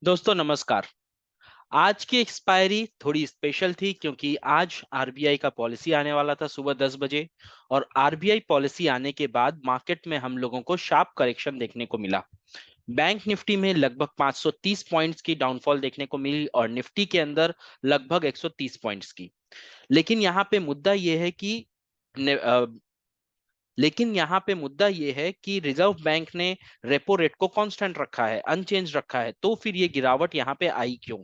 दोस्तों नमस्कार। आज की एक्सपायरी थोड़ी स्पेशल थी क्योंकि आज आरबीआई का पॉलिसी आने वाला था सुबह 10 बजे। और आरबीआई पॉलिसी आने के बाद मार्केट में हम लोगों को शार्प करेक्शन देखने को मिला। बैंक निफ्टी में लगभग 530 पॉइंट्स की डाउनफॉल देखने को मिली और निफ्टी के अंदर लगभग 130 पॉइंट्स की। लेकिन यहाँ पे मुद्दा यह है कि लेकिन यहाँ पे मुद्दा ये है कि रिजर्व बैंक ने रेपो रेट को कांस्टेंट रखा है, अनचेंज रखा है, तो फिर ये गिरावट यहाँ पे आई क्यों?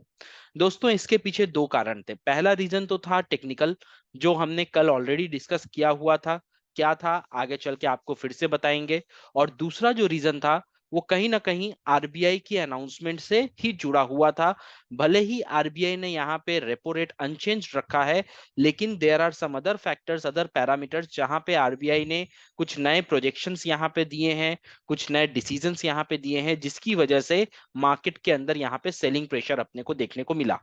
दोस्तों इसके पीछे दो कारण थे। पहला रीजन तो था टेक्निकल, जो हमने कल ऑलरेडी डिस्कस किया हुआ था। क्या था आगे चल के आपको फिर से बताएंगे। और दूसरा जो रीजन था वो कहीं ना कहीं आरबीआई की अनाउंसमेंट से ही जुड़ा हुआ था। भले ही आरबीआई ने यहाँ पे रेपो रेट अनचेंज रखा है, लेकिन there are some other factors, other parameters, जहां पे आरबीआई ने कुछ नए प्रोजेक्शंस यहाँ पे दिए हैं, कुछ नए डिसीजंस यहाँ पे दिए हैं, जिसकी वजह से मार्केट के अंदर यहाँ पे सेलिंग प्रेशर अपने को देखने को मिला।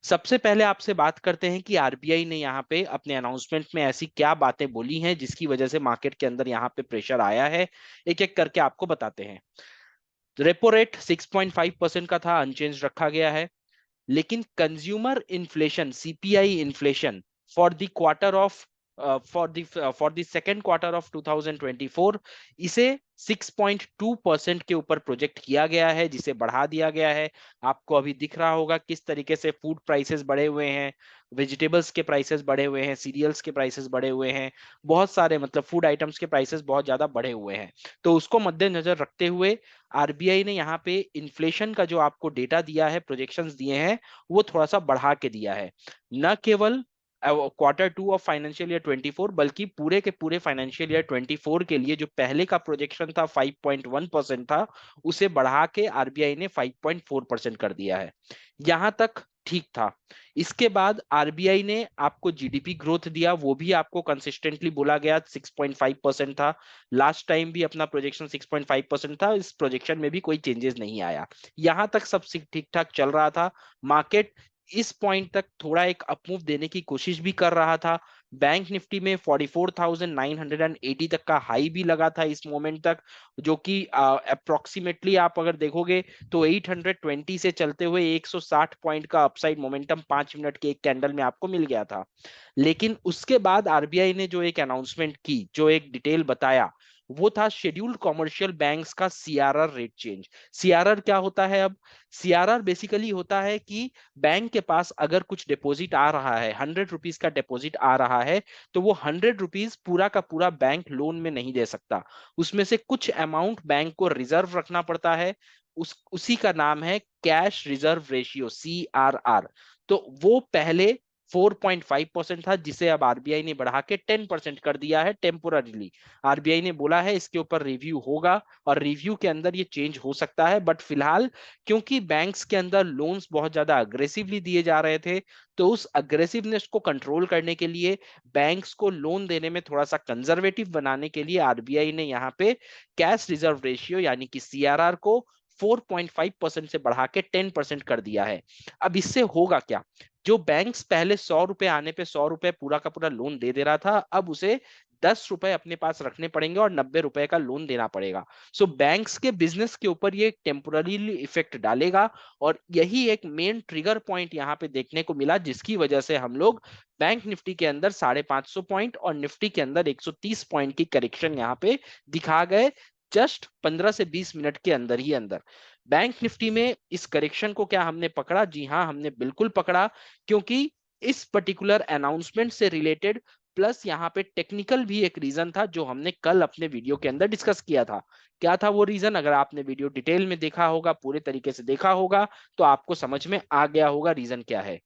सबसे पहले आपसे बात करते हैं कि आरबीआई ने यहाँ पे अपने अनाउंसमेंट में ऐसी क्या बातें बोली हैं जिसकी वजह से मार्केट के अंदर यहाँ पे प्रेशर आया है। एक एक करके आपको बताते हैं। रेपो रेट 6.5% का था, अनचेंज रखा गया है। लेकिन consumer inflation, CPI inflation for the quarter of for the second quarter of 2024, इसे 6.2% के ऊपर प्रोजेक्ट किया गया है, जिसे बढ़ा दिया गया है। आपको अभी दिख रहा होगा किस तरीके से फूड प्राइसेस बढ़े हुए हैं, वेजिटेबल्स के प्राइसेस बढ़े हुए हैं, सीरियल्स के प्राइसेस बढ़े हुए हैं, बहुत सारे मतलब फूड आइटम्स के प्राइसेस बहुत ज्यादा बढ़े हुए हैं। तो उसको मद्देनजर रखते हुए आरबीआई ने यहाँ पे इन्फ्लेशन का जो आपको डेटा दिया है, प्रोजेक्शंस दिए हैं, वो थोड़ा सा बढ़ा के दिया है। न केवल quarter two of financial year 24, बल्कि पूरे के पूरे फाइनेंशियल ईयर 24 के लिए जो पहले का प्रोजेक्शन था 5.1% था, उसे बढ़ा के आरबीआई ने 5.4% कर दिया है। यहां तक ठीक था। इसके बाद आरबीआई ने आपको जीडीपी ग्रोथ दिया, वो भी आपको कंसिस्टेंटली बोला गया 6.5% था। लास्ट टाइम भी अपना प्रोजेक्शन 6.5% था, इस प्रोजेक्शन में भी कोई चेंजेस नहीं आया। यहां तक सब ठीक ठाक चल रहा था। मार्केट इस पॉइंट तक थोड़ा एक अपमूव देने की कोशिश भी कर रहा था। बैंक निफ्टी में 44,980 तक का हाई भी लगा था इस मोमेंट तक, जो कि अप्रोक्सीमेटली आप अगर देखोगे तो 820 से चलते हुए 160 पॉइंट का अपसाइड मोमेंटम 5 मिनट के एक कैंडल में आपको मिल गया था। लेकिन उसके बाद आरबीआई ने जो एक अनाउंसमेंट की, जो एक डिटेल बताया, वो था शेड्यूल्ड कॉमर्शियल बैंक्स का सीआरआर रेट चेंज। सीआरआर क्या होता है अब? सीआरआर बेसिकली होता है कि बैंक के पास अगर कुछ डिपॉजिट आ रहा है, 100 रुपीज का डिपॉजिट आ रहा है, तो वो 100 रुपीज पूरा का पूरा बैंक लोन में नहीं दे सकता। उसमें से कुछ अमाउंट बैंक को रिजर्व रखना पड़ता है। उसी का नाम है कैश रिजर्व रेशियो, सीआरआर। तो वो पहले 4.5% था, जिसे अब आरबीआई ने बढ़ा के 10% कर दिया है टेम्पोररीली। आरबीआई ने बोला है इसके ऊपर रिव्यू होगा और रिव्यू के अंदर ये चेंज हो सकता है, बट फिलहाल क्योंकि बैंक्स के अंदर लोन्स बहुत ज्यादा अग्रेसिवली दिए जा रहे थे, तो उस अग्रेसिवनेस को कंट्रोल करने के लिए, बैंक्स को लोन देने में थोड़ा सा कंजर्वेटिव बनाने के लिए आरबीआई ने यहाँ पे कैश रिजर्व रेशियो यानी कि सीआरआर को 4.5% से बढ़ा के 10% कर दिया है। अब इससे होगा क्या? जो बैंक्स पहले 100 रुपए आने पे 100 रुपए पूरा का पूरा लोन दे दे रहा था, अब उसे 10 रुपए अपने पास रखने पड़ेंगे और 90 रुपए का लोन देना पड़ेगा। सो बैंक्स के बिजनेस के ऊपर ये टेम्पोररीली इफेक्ट डालेगा। और यही एक मेन ट्रिगर पॉइंट यहाँ पे देखने को मिला, जिसकी वजह से हम लोग बैंक निफ्टी के अंदर 550 पॉइंट और निफ्टी के अंदर 130 पॉइंट की करेक्शन यहाँ पे दिखा गए, जस्ट 15 से 20 मिनट के अंदर ही अंदर। बैंक निफ्टी में इस करेक्शन को क्या हमने पकड़ा? जी हाँ, हमने बिल्कुल पकड़ा। क्योंकि इस पर्टिकुलर अनाउंसमेंट से रिलेटेड, प्लस यहाँ पे टेक्निकल भी एक रीजन था, जो हमने कल अपने वीडियो के अंदर डिस्कस किया था। क्या था वो रीजन? अगर आपने वीडियो डिटेल में देखा होगा, पूरे तरीके से देखा होगा, तो आपको समझ में आ गया होगा रीजन क्या है।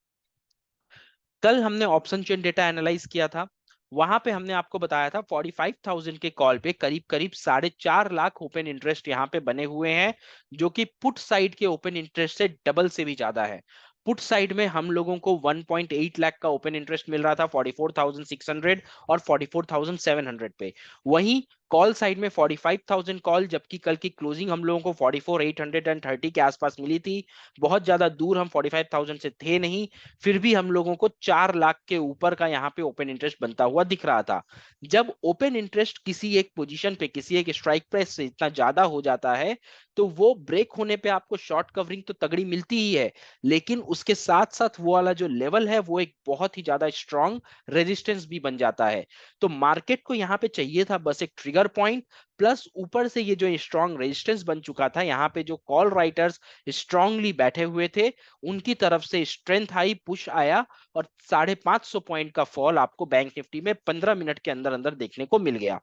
कल हमने ऑप्शन चेन डेटा एनालाइज किया था। वहां पे हमने आपको बताया था 45,000 के कॉल पे करीब करीब 4.5 लाख ओपन इंटरेस्ट यहाँ पे बने हुए हैं, जो कि पुट साइड के ओपन इंटरेस्ट से डबल से भी ज्यादा है। पुट साइड में हम लोगों को 1.8 लाख का ओपन इंटरेस्ट मिल रहा था 44,600 और 44,700 पे। वहीं कॉल साइड में 45,000 कॉल, जबकि कल की क्लोजिंग हम लोगों को 44,830 के आसपास मिली थी। बहुत ज्यादा दूर हम 45,000 से थे नहीं, फिर भी हम लोगों को 4 लाख के ऊपर का यहाँ पे ओपन इंटरेस्ट बनता हुआ दिख रहा था। जब ओपन इंटरेस्ट किसी एक पोजीशन पे, किसी एक स्ट्राइक प्राइस से इतना ज्यादा हो जाता है, तो वो ब्रेक होने पे आपको शॉर्ट कवरिंग तो तगड़ी मिलती ही है, लेकिन उसके साथ साथ वो वाला जो लेवल है वो एक बहुत ही ज्यादा स्ट्रांग रेजिस्टेंस भी बन जाता है। तो मार्केट को यहाँ पे चाहिए था बस एक ट्रिगर पॉइंट, प्लस ऊपर से ये जो स्ट्रांग रेजिस्टेंस बन चुका था, यहाँ पे जो कॉल राइटर्स स्ट्रांगली बैठे हुए थे, उनकी तरफ से स्ट्रेंथ आई, पुश आया, और 550 पॉइंट का फॉल आपको बैंक निफ्टी में 15 मिनट के अंदर अंदर देखने को मिल गया।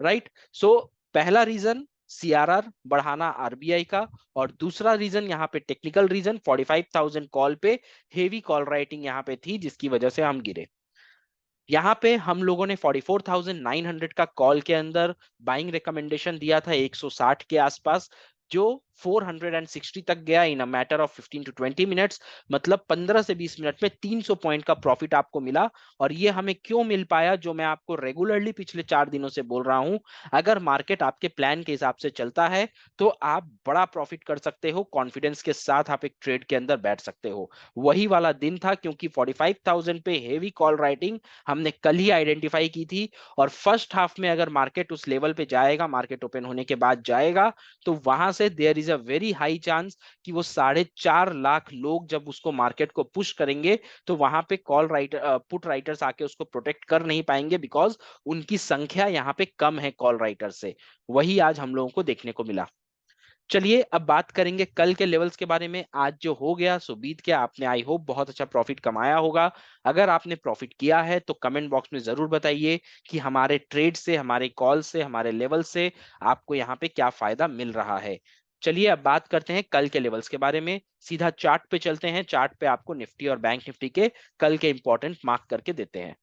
राइट। सो पहला रीजन सीआरआर बढ़ाना आरबीआई का, और दूसरा रीजन यहाँ पे टेक्निकल रीजन 45,000 कॉल पे हेवी कॉल राइटिंग यहाँ पे थी, जिसकी वजह से हम गिरे। यहाँ पे हम लोगों ने 44,900 का कॉल के अंदर बाइंग रिकमेंडेशन दिया था 160 के आसपास, जो 460 तक गया in a matter of 15 to 20 minutes. मतलब 15 से 20 मिनट में 300 पॉइंट का प्रॉफिट आपको मिला। और ये हमें क्यों मिल पाया, जो मैं आपको रेगुलरली पिछले 4 दिनों से बोल रहा हूं, अगर मार्केट आपके प्लान के हिसाब से चलता है तो आप बड़ा प्रॉफिट कर सकते हो, कॉन्फिडेंस के साथ आप एक ट्रेड के अंदर बैठ सकते हो। वही वाला दिन था, क्योंकि 45,000 पे हेवी कॉल राइटिंग हमने कल ही आइडेंटिफाई की थी। और फर्स्ट हाफ में अगर मार्केट उस लेवल पे जाएगा, मार्केट ओपन होने के बाद जाएगा, तो वहां से there is a very high chance कि वो 4.5 लाख लोग जब उसको मार्केट को पुश करेंगे, तो वहां पे कॉल राइटर पुट राइटर्स आके उसको प्रोटेक्ट कर नहीं पाएंगे, बिकॉज उनकी संख्या यहाँ पे कम है कॉल राइटर से। वही आज हम लोगों को देखने को मिला। चलिए अब बात करेंगे कल के लेवल्स के बारे में। आज जो हो गया सो बीत गया, आपने आई होप बहुत अच्छा प्रॉफिट कमाया होगा। अगर आपने प्रॉफिट किया है तो कमेंट बॉक्स में जरूर बताइए कि हमारे ट्रेड से, हमारे कॉल से, हमारे लेवल से आपको यहाँ पे क्या फायदा मिल रहा है। चलिए अब बात करते हैं कल के लेवल्स के बारे में। सीधा चार्ट पे चलते हैं। चार्ट पे आपको निफ्टी और बैंक निफ्टी के कल के इंपॉर्टेंट मार्क करके देते हैं।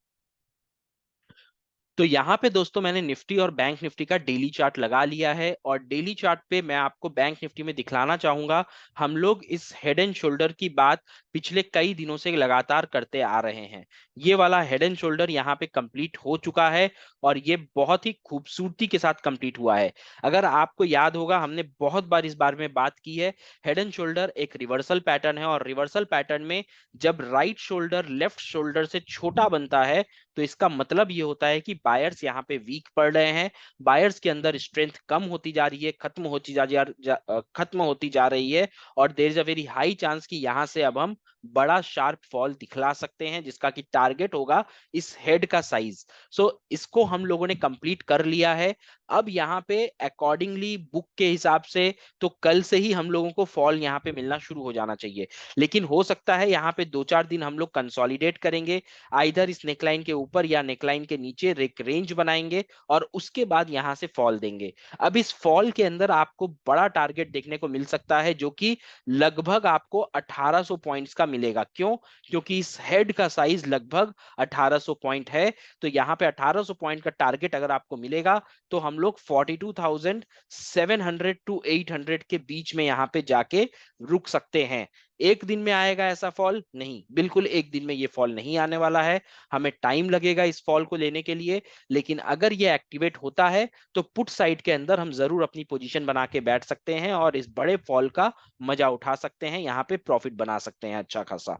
तो यहाँ पे दोस्तों मैंने निफ्टी और बैंक निफ्टी का डेली चार्ट लगा लिया है, और डेली चार्ट पे मैं आपको बैंक निफ्टी में दिखलाना चाहूंगा। हम लोग इस हेड एंड शोल्डर की बात पिछले कई दिनों से लगातार करते आ रहे हैं। ये वाला हेड एंड शोल्डर यहाँ पे कंप्लीट हो चुका है, और ये बहुत ही खूबसूरती के साथ कंप्लीट हुआ है। अगर आपको याद होगा, हमने बहुत बार इस बारे में बात की है। हेड एंड शोल्डर एक रिवर्सल पैटर्न है, और रिवर्सल पैटर्न में जब राइट शोल्डर लेफ्ट शोल्डर से छोटा बनता है, तो इसका मतलब ये होता है कि बायर्स यहाँ पे वीक पड़ रहे हैं। बायर्स के अंदर स्ट्रेंथ कम होती जा रही है, खत्म होती जा रही है। और there is a very high chance कि यहाँ से अब हम बड़ा शार्प फॉल दिखला सकते हैं, जिसका कि टारगेट होगा इस हेड का साइज। सो इसको हम लोगों ने कंप्लीट कर लिया है। अब यहाँ पे अकॉर्डिंगली बुक के हिसाब से तो कल से ही हम लोगों को फॉल यहाँ पे मिलना शुरू हो जाना चाहिए। लेकिन हो सकता है यहाँ पे 2-4 दिन हम लोग कंसोलिडेट करेंगे, आइदर इस नेकलाइन के ऊपर या नेकलाइन के नीचे एक रेंज बनाएंगे, और उसके बाद यहां से फॉल देंगे। अब इस फॉल के अंदर आपको बड़ा टारगेट देखने को मिल सकता है, जो कि लगभग आपको 1800 पॉइंट्स का मिलेगा। क्यों? क्योंकि इस हेड का साइज लगभग 1800 पॉइंट है। तो यहाँ पे 1800 पॉइंट का टारगेट अगर आपको मिलेगा, तो हम लोग 42,700 टू 800 के बीच में यहाँ पे जाके रुक सकते हैं। एक दिन में आएगा ऐसा फॉल? नहीं, बिल्कुल एक दिन में ये फॉल नहीं आने वाला है। हमें टाइम लगेगा इस फॉल को लेने के लिए। लेकिन अगर ये एक्टिवेट होता है, तो पुट साइड के अंदर हम जरूर अपनी पोजीशन बना के बैठ सकते हैं, और इस बड़े फॉल का मजा उठा सकते हैं, यहाँ पे प्रॉफिट बना सकते हैं अच्छा खासा।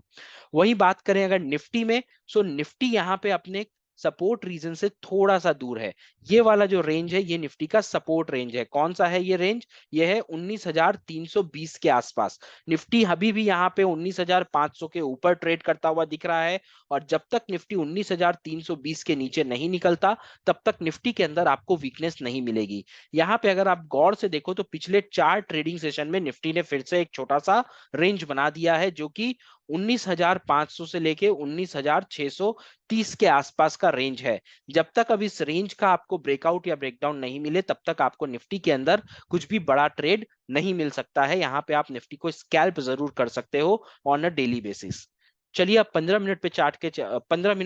वही बात करें अगर निफ्टी में, सो निफ्टी यहाँ पे अपने सपोर्ट रीजन से थोड़ा सा दूर है। ये वाला जो रेंज है, ये निफ्टी का सपोर्ट रेंज है। कौन सा है ये रेंज? ये है 19,320 के आसपास। निफ्टी अभी भी यहाँ पे 19,500 के ऊपर ट्रेड करता हुआ दिख रहा है। और जब तक निफ्टी 19,320 के नीचे नहीं निकलता, तब तक निफ्टी के अंदर आपको वीकनेस नहीं मिलेगी। यहाँ पे अगर आप गौर से देखो, तो पिछले 4 ट्रेडिंग सेशन में निफ्टी ने फिर से एक छोटा सा रेंज बना दिया है, जो कि 19,500 से लेके 19,630 के आसपास का रेंज है। जब तक अब इस रेंज का आपको ब्रेकआउट या ब्रेकडाउन नहीं मिले, तब तक आपको निफ्टी के अंदर कुछ भी बड़ा ट्रेड नहीं मिल सकता है। यहाँ पे आप निफ्टी को स्कैल्प जरूर कर सकते हो ऑन अ डेली बेसिस। चलिए अब 15 मिनट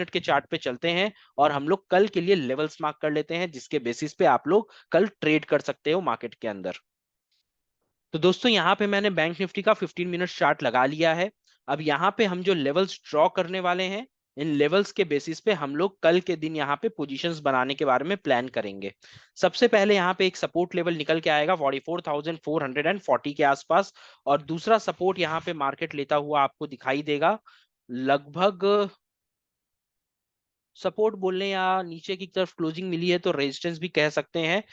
के चार्ट पे चलते हैं, और हम लोग कल के लिए लेवल्स मार्क कर लेते हैं, जिसके बेसिस पे आप लोग कल ट्रेड कर सकते हो मार्केट के अंदर। तो दोस्तों यहाँ पे मैंने बैंक निफ्टी का 15 मिनट चार्ट लगा लिया है। अब यहाँ पे हम जो लेवल्स ड्रॉ करने वाले हैं, इन लेवल्स के बेसिस पे हम लोग कल के दिन यहाँ पे पोजीशंस बनाने के बारे में प्लान करेंगे। सबसे पहले यहाँ पे एक सपोर्ट लेवल निकल के आएगा 44,440 के आसपास, और दूसरा सपोर्ट यहाँ पे मार्केट लेता हुआ आपको दिखाई देगा लगभग, सपोर्ट बोलने या नीचे की तरफ क्लोजिंग मिली है तो रेजिस्टेंस भी कह सकते हैं,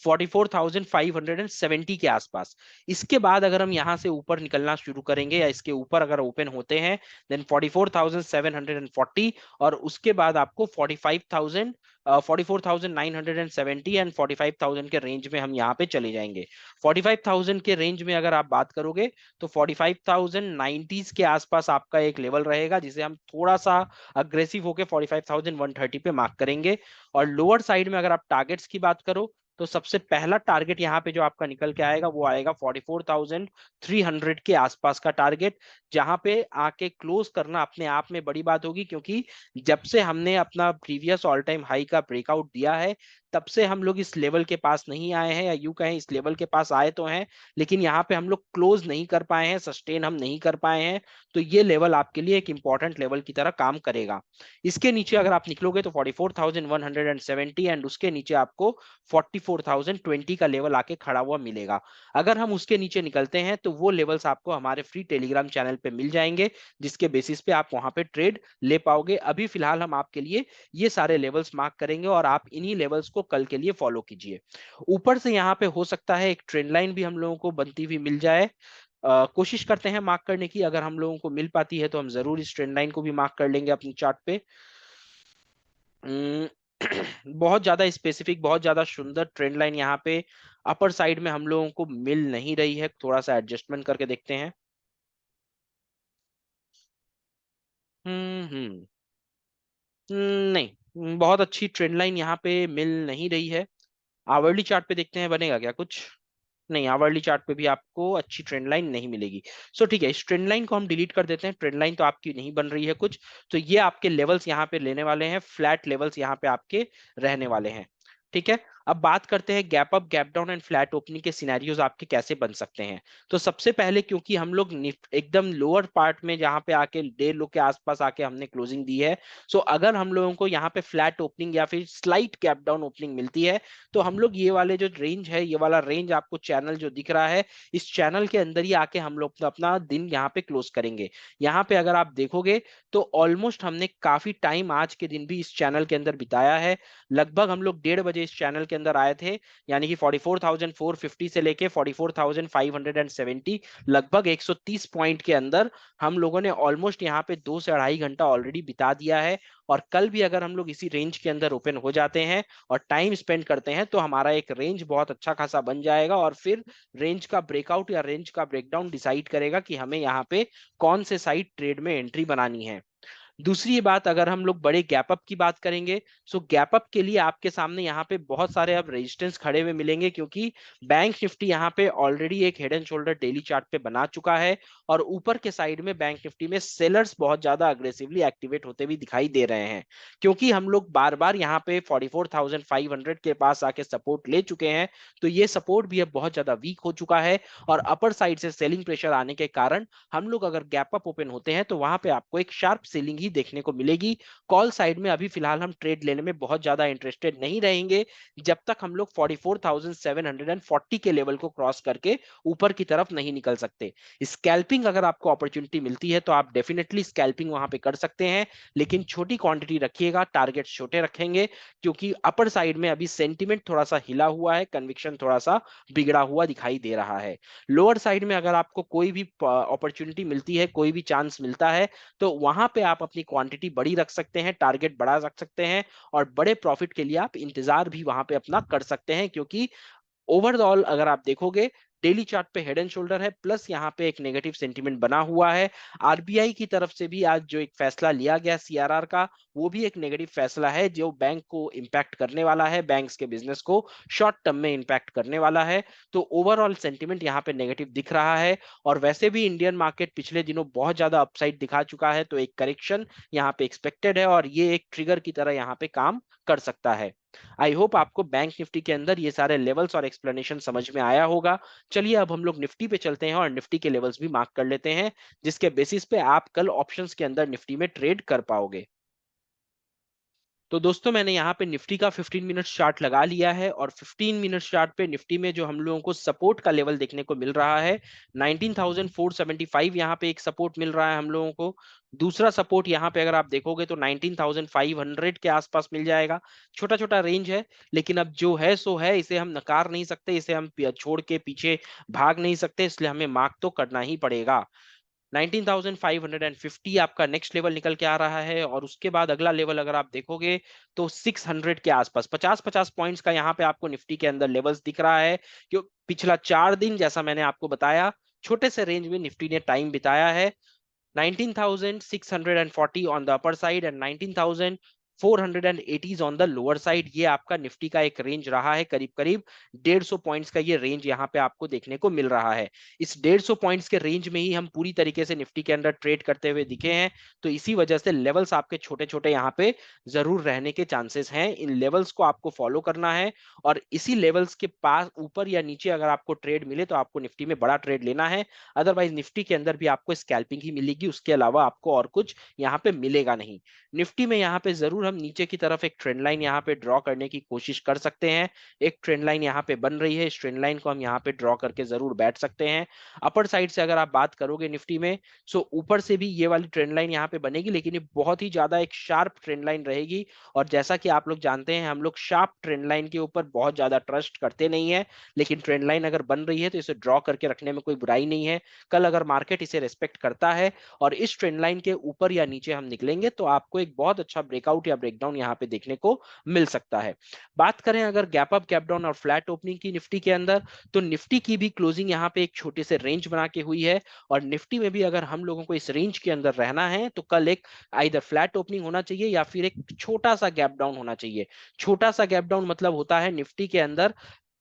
44,570 के आसपास। इसके बाद अगर हम यहाँ से ऊपर निकलना शुरू करेंगे या इसके ऊपर अगर ओपन होते हैं, देन 44,740, और उसके बाद आपको 45,000, 44,970 एंड 45,000 के रेंज में हम यहाँ पे चले जाएंगे। 45,000 के रेंज में अगर आप बात करोगे तो 45,090 के आसपास आपका एक लेवल रहेगा, जिसे हम थोड़ा सा अग्रेसिव होकर 45,130 पे मार्क करेंगे। और लोअर साइड में अगर आप टारगेट्स की बात करो तो सबसे पहला टारगेट यहाँ पे जो आपका निकल के आएगा वो आएगा 44,300 के आसपास का टारगेट, जहां पे आके क्लोज करना अपने आप में बड़ी बात होगी, क्योंकि जब से हमने अपना प्रीवियस ऑल टाइम हाई का ब्रेकआउट दिया है तब से हम लोग इस लेवल के पास नहीं आए हैं, या यूं कहें इस लेवल के पास आए तो हैं लेकिन यहाँ पे हम लोग क्लोज नहीं कर पाए हैं, सस्टेन हम नहीं कर पाए हैं। तो ये लेवल आपके लिए एक इंपॉर्टेंट लेवल की तरह काम करेगा। इसके नीचे अगर आप निकलोगे तो 44,170 एंड उसके नीचे आपको 44,020 का लेवल आके खड़ा हुआ मिलेगा। अगर हम उसके नीचे निकलते हैं तो वो लेवल्स आपको हमारे फ्री टेलीग्राम चैनल पे मिल जाएंगे, जिसके बेसिस पे आप वहां पे ट्रेड ले पाओगे। अभी फिलहाल हम आपके लिए ये सारे लेवल्स मार्क करेंगे और आप इन्हीं लेवल्स को कल के लिए फॉलो कीजिए। ऊपर से यहाँ पे हो सकता है एक ट्रेंड लाइन भी हम लोगों को बनती हुई मिल जाए। कोशिश करते हैं मार्क करने की, अगर हम लोगों को मिल पाती है तो हम जरूर इस ट्रेंड लाइन को भी मार्क कर लेंगे अपनी चार्ट पे। अम्म, बहुत ज्यादा स्पेसिफिक, बहुत ज्यादा सुंदर ट्रेंड लाइन यहाँ पे अपर साइड में हम लोगों को मिल नहीं रही है, थोड़ा सा एडजस्टमेंट करके देखते हैं। हम्म। नहीं, बहुत अच्छी ट्रेंड लाइन यहाँ पे मिल नहीं रही है। आवरली चार्ट पे देखते हैं बनेगा क्या कुछ। नहीं, आवरली चार्ट पे भी आपको अच्छी ट्रेंड लाइन नहीं मिलेगी। सो ठीक है, इस ट्रेंड लाइन को हम डिलीट कर देते हैं, ट्रेंड लाइन तो आपकी नहीं बन रही है कुछ। तो ये आपके लेवल्स यहाँ पे लेने वाले हैं, फ्लैट लेवल्स यहाँ पे आपके रहने वाले हैं। ठीक है, अब बात करते हैं gap up, gap down and flat opening के सिनेरियोज आपके कैसे बन सकते हैं। तो सबसे पहले, क्योंकि हम लोग एकदम लोअर पार्ट में जहां पे आके डे लो के आसपास आके हमने क्लोजिंग दी है, सो अगर हम लोगों को यहाँ पे फ्लैट ओपनिंग या फिर स्लाइट गैप डाउन ओपनिंग मिलती है तो हम लोग ये वाले जो रेंज है, ये वाला रेंज आपको चैनल जो दिख रहा है, इस चैनल के अंदर ही आके हम लोग अपना दिन यहाँ पे क्लोज करेंगे। यहाँ पे अगर आप देखोगे तो ऑलमोस्ट हमने काफी टाइम आज के दिन भी इस चैनल के अंदर बिताया है। लगभग हम लोग 1:30 बजे इस चैनल के अंदर आए थे, यानी कि 44,450 से लेके 44,570, लगभग 130 पॉइंट के अंदर हम लोगों ने ऑलमोस्ट यहाँ पे 2 से 2.5 घंटा ऑलरेडी बिता दिया है। और कल भी अगर हम लोग इसी रेंज के अंदर ओपन हो जाते हैं और टाइम स्पेंड करते हैं तो हमारा एक रेंज बहुत अच्छा खासा बन जाएगा, और फिर रेंज का ब्रेकआउट या रेंज का ब्रेकडाउन डिसाइड करेगा कि हमें यहाँ पे कौन से साइड ट्रेड में एंट्री बनानी है। दूसरी बात, अगर हम लोग बड़े गैप अप की बात करेंगे, सो गैप अप के लिए आपके सामने यहाँ पे बहुत सारे अब रेजिस्टेंस खड़े हुए मिलेंगे, क्योंकि बैंक निफ्टी यहाँ पे ऑलरेडी एक head and shoulder daily chart पे बना चुका है, और ऊपर के साइड में बैंक निफ्टी में सेलर्स बहुत ज्यादा अग्रेसिवली एक्टिवेट होते हुए दिखाई दे रहे हैं। क्योंकि हम लोग बार बार यहाँ पे 44,500 के पास आके सपोर्ट ले चुके हैं, तो ये सपोर्ट भी अब बहुत ज्यादा वीक हो चुका है, और अपर साइड से सेलिंग प्रेशर आने के कारण हम लोग अगर गैप अप ओपन होते हैं तो वहां पे आपको एक शार्प सेलिंग ही देखने को मिलेगी। कॉल साइड में अभी फिलहाल हम ट्रेड लेने में बहुत ज्यादा इंटरेस्टेड नहीं रहेंगे जब तक हम लोग 44,740 के लेवल को क्रॉस करके ऊपर की तरफ नहीं निकल सकते। स्कैल्पिंग अगर आपको अपॉर्चुनिटी मिलती है तो आप डेफिनेटली स्कैल्पिंग वहां पे कर सकते हैं, लेकिन छोटी क्वांटिटी रखिएगा, टारगेट छोटे रखेंगे, क्योंकि अपर साइड में अभी सेंटिमेंट थोड़ा सा हिला हुआ है, कन्विक्शन थोड़ा सा बिगड़ा हुआ दिखाई दे रहा है। लोअर साइड में अगर आपको कोई भी अपॉर्चुनिटी मिलती है, कोई भी चांस मिलता है, तो वहां पे आप अपनी क्वांटिटी बड़ी रख सकते हैं, टारगेट बढ़ा रख सकते हैं, और बड़े प्रॉफिट के लिए आप इंतजार भी वहां पे अपना कर सकते हैं। क्योंकि ओवरऑल अगर आप देखोगे डेली चार्ट पे हेड एंड शोल्डर है, प्लस यहाँ पे एक नेगेटिव सेंटीमेंट बना हुआ है। आरबीआई की तरफ से भी आज जो एक फैसला लिया गया सीआरआर का, वो भी एक नेगेटिव फैसला है जो बैंक को इंपैक्ट करने वाला है, बैंक्स के बिजनेस को शॉर्ट टर्म में इंपैक्ट करने वाला है। तो ओवरऑल सेंटीमेंट यहाँ पे नेगेटिव दिख रहा है, और वैसे भी इंडियन मार्केट पिछले दिनों बहुत ज्यादा अपसाइड दिखा चुका है, तो एक करेक्शन यहाँ पे एक्सपेक्टेड है, और ये एक ट्रिगर की तरह यहाँ पे काम कर सकता है। आई होप आपको बैंक निफ्टी के अंदर ये सारे लेवल्स और एक्सप्लेनेशन समझ में आया होगा। चलिए अब हम लोग निफ्टी पे चलते हैं और निफ्टी के लेवल्स भी मार्क कर लेते हैं, जिसके बेसिस पे आप कल ऑप्शंस के अंदर निफ्टी में ट्रेड कर पाओगे। तो दोस्तों मैंने यहाँ पे निफ्टी का 15 मिनट चार्ट लगा लिया है और 15 मिनट चार्ट पे निफ्टी में जो हम लोगों को सपोर्ट का लेवल देखने को मिल रहा है 19,475, यहाँ पे एक सपोर्ट मिल रहा है हम लोगों को। दूसरा सपोर्ट यहाँ पे अगर आप देखोगे तो 19,500 के आसपास मिल जाएगा। छोटा छोटा रेंज है, लेकिन अब जो है सो है, इसे हम नकार नहीं सकते, इसे हम छोड़ के पीछे भाग नहीं सकते, इसलिए हमें मार्क तो करना ही पड़ेगा। 19,550 आपका नेक्स्ट लेवल निकल के आ रहा है और उसके बाद अगला लेवल अगर आप देखोगे तो 600 के आसपास 50-50 पॉइंट्स का यहाँ पे आपको निफ्टी के अंदर लेवल्स दिख रहा है। क्यों? पिछला 4 दिन जैसा मैंने आपको बताया, छोटे से रेंज में निफ्टी ने टाइम बिताया है। 19,640 on the upper side and 19,480 on the lower side, ये आपका निफ्टी का एक रेंज रहा है। करीब करीब 150 पॉइंट्स का ये रेंज यहाँ पे आपको देखने को मिल रहा है। इस 150 पॉइंट्स के रेंज में ही हम पूरी तरीके से निफ्टी के अंदर ट्रेड करते हुए दिखे हैं, तो इसी वजह से लेवल्स आपके छोटे छोटे यहाँ पे जरूर रहने के चांसेस हैं। इन लेवल्स को आपको फॉलो करना है और इसी लेवल्स के पास ऊपर या नीचे अगर आपको ट्रेड मिले तो आपको निफ्टी में बड़ा ट्रेड लेना है। अदरवाइज निफ्टी के अंदर भी आपको स्कैल्पिंग ही मिलेगी, उसके अलावा आपको और कुछ यहाँ पे मिलेगा नहीं। निफ्टी में यहाँ पे जरूर हम नीचे की तरफ एक ट्रेंड लाइन यहाँ पे ड्रॉ करने की कोशिश कर सकते हैं। एक ट्रेंड लाइन यहाँ पे बन रही है, इस ट्रेंड लाइन को हम यहाँ पे ड्रॉ करके जरूर बैठ सकते हैं। अपर साइड से अगर आप बात करोगे निफ्टी में, सो ऊपर से भी ये वाली ट्रेंड लाइन यहाँ पे बनेगी, लेकिन ये बहुत ही ज्यादा एक शार्प ट्रेंड लाइन रहेगी। और जैसा कि आप लोग जानते हैं, हम लोग शार्प ट्रेंड लाइन के ऊपर बहुत ज्यादा ट्रस्ट करते नहीं है, लेकिन ट्रेंड लाइन अगर बन रही है तो इसे ड्रॉ करके रखने में कोई बुराई नहीं है। कल अगर मार्केट इसे रेस्पेक्ट करता है और इस ट्रेंड लाइन के ऊपर या नीचे हम निकलेंगे तो आपको एक बहुत अच्छा ब्रेकआउट या ब्रेकडाउन यहाँ पे देखने को मिल सकता है। बात करें अगर गैप अप गैप डाउन और फ्लैट ओपनिंग की निफ्टी के अंदर, तो निफ्टी की भी क्लोजिंग यहाँ पे एक छोटे से रेंज बना के हुई है और निफ्टी में भी अगर हम लोगों को इस रेंज के अंदर रहना है तो कल एक आइदर फ्लैट ओपनिंग होना चाहिए या फिर एक छोटा सा गैप डाउन होना चाहिए। छोटा सा गैप डाउन मतलब होता है निफ्टी के अंदर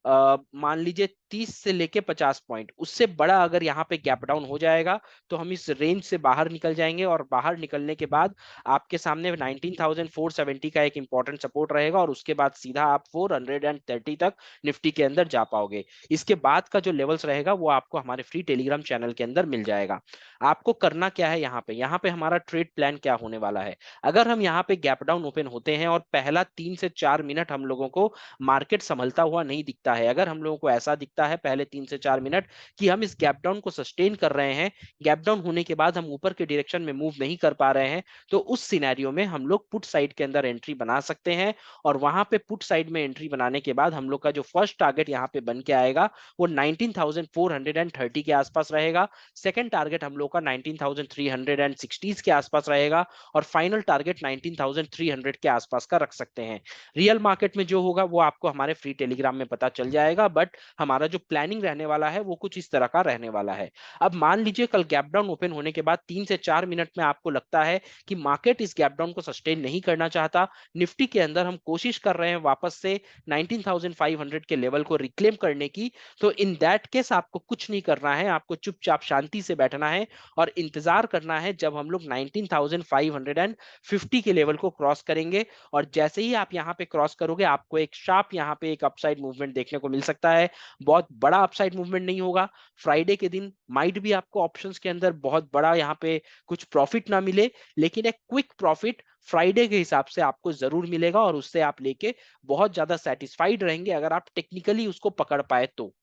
मान लीजिए 30 से लेके 50 पॉइंट, उससे बड़ा अगर यहाँ पे गैप डाउन हो जाएगा तो हम इस रेंज से बाहर निकल जाएंगे और बाहर निकलने के बाद आपके सामने 19,470 का एक इंपॉर्टेंट सपोर्ट रहेगा और उसके बाद सीधा आप 430 तक निफ्टी के अंदर जा पाओगे। इसके बाद का जो लेवल्स रहेगा वो आपको हमारे फ्री टेलीग्राम चैनल के अंदर मिल जाएगा। आपको करना क्या है, यहाँ पे हमारा ट्रेड प्लान क्या होने वाला है। अगर हम यहाँ पे गैप डाउन ओपन होते हैं और पहला 3 से 4 मिनट हम लोगों को मार्केट संभलता हुआ नहीं दिखता है, अगर हम लोगों को ऐसा दिखता है पहले 3 से 4 मिनट कि हम इस गैप डाउन को सस्टेन कर रहे हैं, गैप डाउन होने के बाद हम ऊपर के डायरेक्शन में मूव नहीं कर पा रहे हैं, तो उस सिनेरियो में हम लोग पुट साइड के अंदर एंट्री बना सकते हैं। और वहां पे पुट साइड में एंट्री बनाने के बाद हम लोग का जो फर्स्ट टारगेट यहाँ पे बन के आएगा वो 19,430 के आसपास रहेगा। सेकंड टारगेट हम लोग का 19,360 के आसपास रहेगा और फाइनल टारगेट 19,300 के आसपास का रख सकते हैं। रियल मार्केट में जो होगा वो आपको हमारे फ्री टेलीग्राम में पता चल जाएगा, बट हमारा जो प्लानिंग रहने वाला है वो कुछ इस तरह का रहने वाला है। अब मान लीजिए कल गैप डाउन ओपन होने के बाद 3 से 4 मिनट में आपको लगता है कि मार्केट इस गैप डाउन को सस्टेन नहीं करना चाहता, निफ्टी के अंदर हम कोशिश कर रहे हैं वापस से 19,500 के लेवल को रिक्लेम करने की, तो इन दैट केस आपको कुछ नहीं करना है, आपको चुपचाप शांति से बैठना है और इंतजार करना है जब हम लोग 19,550 के लेवल को क्रॉस करेंगे। और जैसे ही आप यहाँ पे क्रॉस करोगे आपको एक शार्प यहाँ पे एक अपसाइड मूवमेंट देखने को मिल सकता है। बहुत बड़ा अपसाइड मूवमेंट नहीं होगा, फ्राइडे के दिन माइट भी आपको ऑप्शंस के अंदर बहुत बड़ा यहाँ पे कुछ प्रॉफिट ना मिले, लेकिन एक क्विक प्रॉफिट फ्राइडे के हिसाब से आपको जरूर मिलेगा और उससे आप लेके बहुत ज्यादा सेटिस्फाइड रहेंगे अगर आप टेक्निकली उसको पकड़ पाए तो।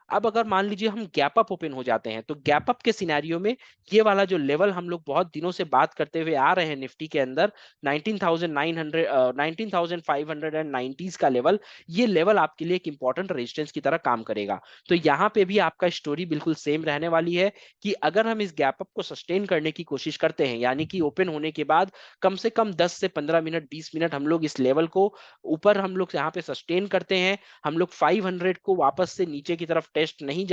अब अगर मान लीजिए हम गैप अप ओपन हो जाते हैं तो गैप अप के सिनेरियो में ये वाला जो लेवल हम लोग बहुत दिनों से बात करते हुए आ रहे हैं निफ्टी के अंदर 19,900 19,590 का लेवल, ये लेवल आपके लिए एक इंपॉर्टेंट रेजिस्टेंस की तरह काम करेगा। तो यहाँ पे भी आपका स्टोरी बिल्कुल सेम रहने वाली है कि अगर हम इस गैप अप को सस्टेन करने की कोशिश करते हैं, यानी कि ओपन होने के बाद कम से कम 10 से 15 मिनट 20 मिनट हम लोग इस लेवल को ऊपर हम लोग यहाँ पे सस्टेन करते हैं, हम लोग 500 को वापस से नीचे की तरफ टेस्ट नहीं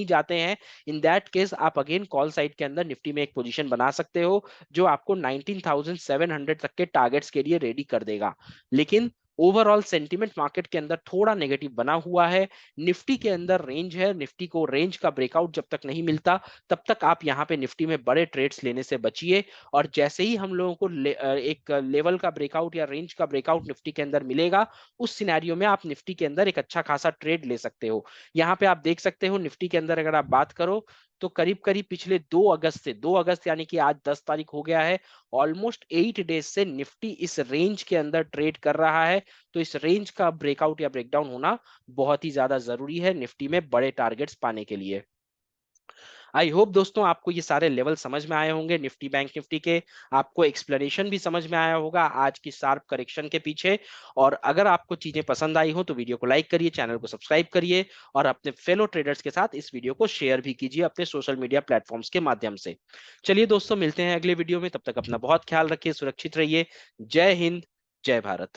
जाते हैं, इन दैट केस आप अगेन कॉल साइड के अंदर निफ्टी में एक पोजीशन बना सकते हो जो आपको 19,700 तक के टारगेट्स के लिए रेडी कर देगा। लेकिन ओवरऑल सेंटिमेंट मार्केट के अंदर थोड़ा नेगेटिव बना हुआ है, निफ्टी के अंदर रेंज है, निफ्टी को रेंज का ब्रेकआउट जब तक नहीं मिलता तब तक आप यहाँ पे निफ्टी में बड़े ट्रेड्स लेने से बचिए। और जैसे ही हम लोगों को एक लेवल का ब्रेकआउट या रेंज का ब्रेकआउट निफ्टी के अंदर मिलेगा, उस सिनेरियो में आप निफ्टी के अंदर एक अच्छा खासा ट्रेड ले सकते हो। यहाँ पे आप देख सकते हो निफ्टी के अंदर अगर आप बात करो तो करीब करीब पिछले 2 अगस्त यानी कि आज 10 तारीख हो गया है, ऑलमोस्ट 8 डेज से निफ्टी इस रेंज के अंदर ट्रेड कर रहा है। तो इस रेंज का ब्रेकआउट या ब्रेकडाउन होना बहुत ही ज्यादा जरूरी है निफ्टी में बड़े टारगेट्स पाने के लिए। आई होप दोस्तों आपको ये सारे लेवल समझ में आए होंगे निफ्टी बैंक निफ्टी के, आपको एक्सप्लेनेशन भी समझ में आया होगा आज की शार्प करेक्शन के पीछे। और अगर आपको चीजें पसंद आई हो तो वीडियो को लाइक करिए, चैनल को सब्सक्राइब करिए और अपने फेलो ट्रेडर्स के साथ इस वीडियो को शेयर भी कीजिए अपने सोशल मीडिया प्लेटफॉर्म्स के माध्यम से। चलिए दोस्तों, मिलते हैं अगले वीडियो में, तब तक अपना बहुत ख्याल रखिए, सुरक्षित रहिए। जय हिंद, जय भारत।